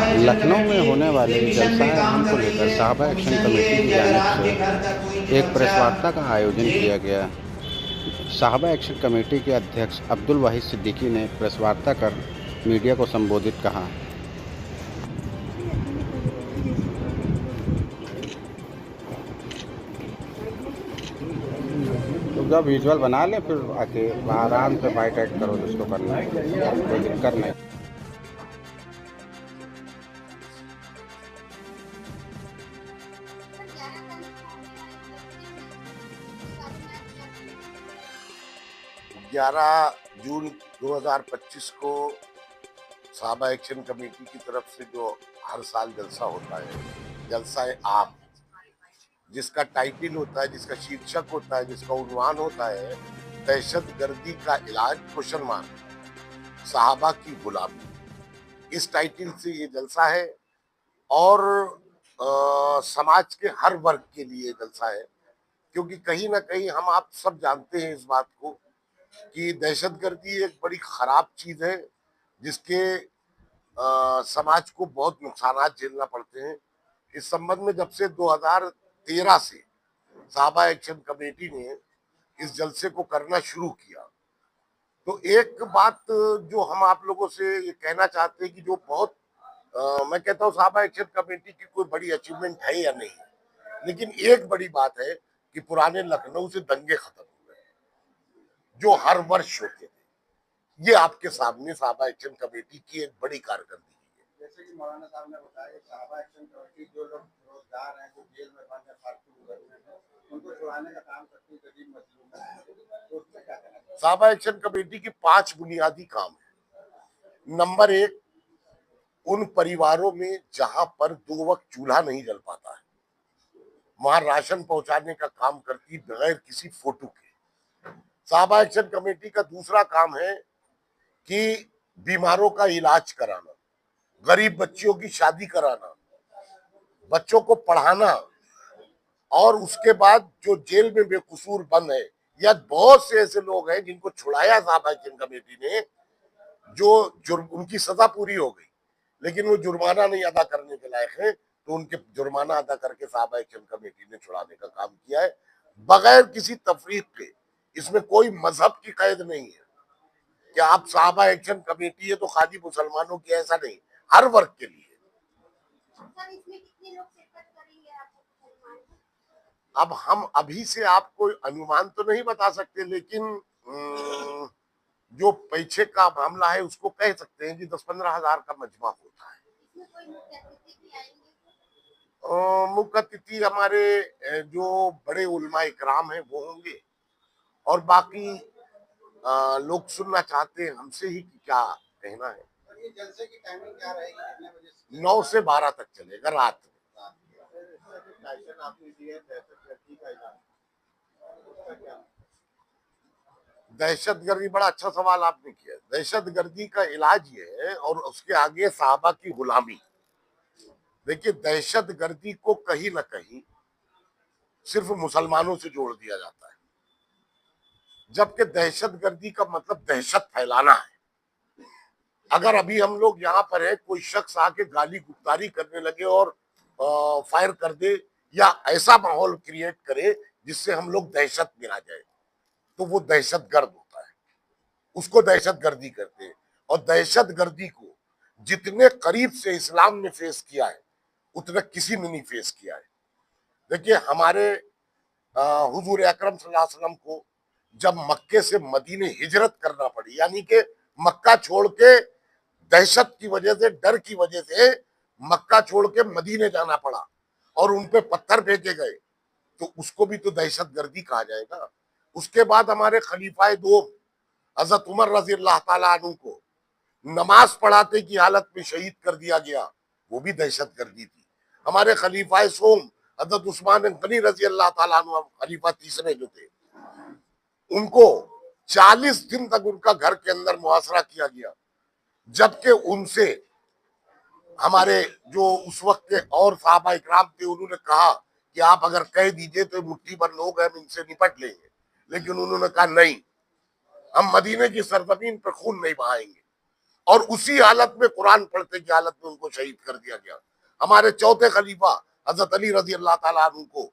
लखनऊ में होने वाले जलसा आम को लेकर साहबा एक्शन कमेटी की जानिब से एक प्रेस वार्ता का आयोजन किया गया। साहबा एक्शन कमेटी के अध्यक्ष अब्दुल वाहिद सिद्दीकी ने प्रेस वार्ता कर मीडिया को संबोधित कहा। तो जब विजुअल बना लें फिर आके आराम से बाइट ऐड करो जिसको करना है, कोई दिक्कत नहीं। 11 जून 2025 को साहबा एक्शन कमेटी की तरफ से जो हर साल जलसा होता है, जलसा आम, जिसका टाइटल होता है, जिसका शीर्षक होता है, जिसका उन्वान होता है दहशतगर्दी का इलाज क्वेश्चन मार्क साहबा की गुलामी। इस टाइटल से ये जलसा है और समाज के हर वर्ग के लिए जलसा है, क्योंकि कहीं ना कहीं हम आप सब जानते हैं इस बात को कि दहशतगर्दी एक बड़ी खराब चीज है, जिसके समाज को बहुत नुकसान झेलना पड़ते हैं। इस संबंध में जब से 2013 से साहबा एक्शन कमेटी ने इस जलसे को करना शुरू किया, तो एक बात जो हम आप लोगों से ये कहना चाहते हैं कि जो बहुत मैं कहता हूँ साहबा एक्शन कमेटी की कोई बड़ी अचीवमेंट है या नहीं, लेकिन एक बड़ी बात है कि पुराने लखनऊ से दंगे खत्म हो गए जो हर वर्ष होते थे। ये आपके सामने साहबा एक्शन कमेटी की एक बड़ी कारकर्दगी है। जैसे कि मौलाना साहब ने बताया, साहबा एक्शन कमेटी जो लोग रोजगार हैं, जो जेल में बंद है, फालतू में उनको छुड़ाने का काम करती है, गरीब मजलूम है, तो उसमें क्या कहना चाहिए? साहबा एक्शन कमेटी की 5 बुनियादी काम है। नंबर 1, उन परिवारों में जहां पर 2 वक्त चूल्हा नहीं जल पाता है, वहां राशन पहुंचाने का काम करती बगैर किसी फोटो के। साहबा एक्शन कमेटी का दूसरा काम है कि बीमारों का इलाज कराना, गरीब बच्चियों की शादी कराना, बच्चों को पढ़ाना, और उसके बाद जो जेल में बेकसूर बंद है या बहुत से ऐसे लोग हैं जिनको छुड़ाया साहबा एक्शन कमेटी ने, जो उनकी सजा पूरी हो गई लेकिन वो जुर्माना नहीं अदा करने के लायक है, तो उनके जुर्माना अदा करके साहबा एक्शन कमेटी ने छुड़ाने का काम किया है बगैर किसी तफरीक के। इसमें कोई मजहब की कैद नहीं है कि आप साहबा एक्शन कमेटी है तो खाली मुसलमानों की, ऐसा नहीं, हर वर्ग के लिए। सर, इसमें कितने लोग शिरकत करेंगे आप? अब हम अभी से आपको अनुमान तो नहीं बता सकते, लेकिन जो पीछे का मामला है उसको कह सकते हैं कि 10-15 हजार का मजमा होता है। मुख्य अतिथि हमारे जो बड़े उलमा इकराम हैं वो होंगे, और बाकी लोग सुनना चाहते हैं हमसे ही कि क्या कहना है। ये जलसे की टाइमिंग क्या रहेगी, कितने बजे से? 9 से 12 तक चलेगा रात में। दहशतगर्दी, बड़ा अच्छा सवाल आपने किया। दहशतगर्दी का इलाज ये है, और उसके आगे साहबा की गुलामी। देखिए, दहशतगर्दी को कहीं ना कहीं सिर्फ मुसलमानों से जोड़ दिया जाता है, जबकि दहशतगर्दी का मतलब दहशत फैलाना है। अगर अभी हम लोग यहाँ पर है, कोई शख्स आके गाली गुप्तारी करने लगे और फायर कर दे या ऐसा माहौल क्रिएट करे जिससे हम लोग दहशत में आ जाए, तो वो दहशतगर्द होता है, उसको दहशतगर्दी करते हैं। और दहशतगर्दी को जितने करीब से इस्लाम ने फेस किया है उतना किसी ने नहीं फेस किया है। देखिए, हमारे हुजूर अकरम सल्लल्लाहु अलैहि वसल्लम को जब मक्के से मदीने हिजरत करना पड़ी, यानी कि मक्का छोड़ के दहशत की वजह से, डर की वजह से मक्का छोड़ के मदीने जाना पड़ा और उन पे पत्थर फेंके गए, तो उसको भी तो दहशतगर्दी कहा जाएगा। उसके बाद हमारे खलीफाए दो हजरत उमर रजी अल्लाह ताला अन्हु को नमाज पढ़ाते की हालत में शहीद कर दिया गया, वो भी दहशतगर्दी थी। हमारे खलीफाए सोम हजरत उस्मान गनी रजी अल्लाह ताला अन्हु, खलीफा तीसरे जो थे, उनको 40 दिन तक उनका घर के अंदर मुहासरा किया गया, जबकि उनसे हमारे जो उस वक्त के और साहबा इकराम थे, उन्होंने कहा कि आप अगर कह दीजिए तो मुट्ठी भर लोग हैं, हम इनसे निपट लेंगे, लेकिन उन्होंने कहा नहीं, हम मदीने की सरजमीन पर खून नहीं बहाएंगे। और उसी हालत में, कुरान पढ़ते की हालत में उनको शहीद कर दिया गया। हमारे चौथे खलीफा हजरत अली रजी अल्लाह ताला अन्हु को,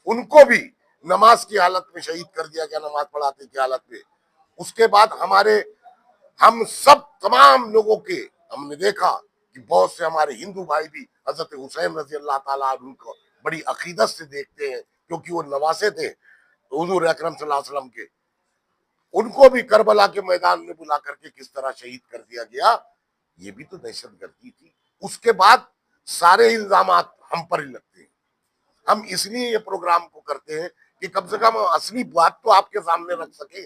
उनको भी नमाज की हालत में शहीद कर दिया गया, नमाज पढ़ाते की हालत में। उसके बाद हम सब तमाम लोगों के हमने देखा कि बहुत से हमारे हिंदू भाई भी हजरत हुसैन रजी अल्लाह ताला अन्हु को बड़ी अकीदत से देखते हैं, क्योंकि वो नवासे थे हुजूर अकरम सल्लल्लाहु अलैहि वसल्लम के। उनको भी करबला के मैदान में बुला करके किस तरह शहीद कर दिया गया, ये भी तो दहशतगर्दी थी। उसके बाद सारे इल्जामात हम पर ही लगते हैं। हम इसलिए ये प्रोग्राम को करते हैं कि कम से कम असली बात तो आपके सामने रख सके।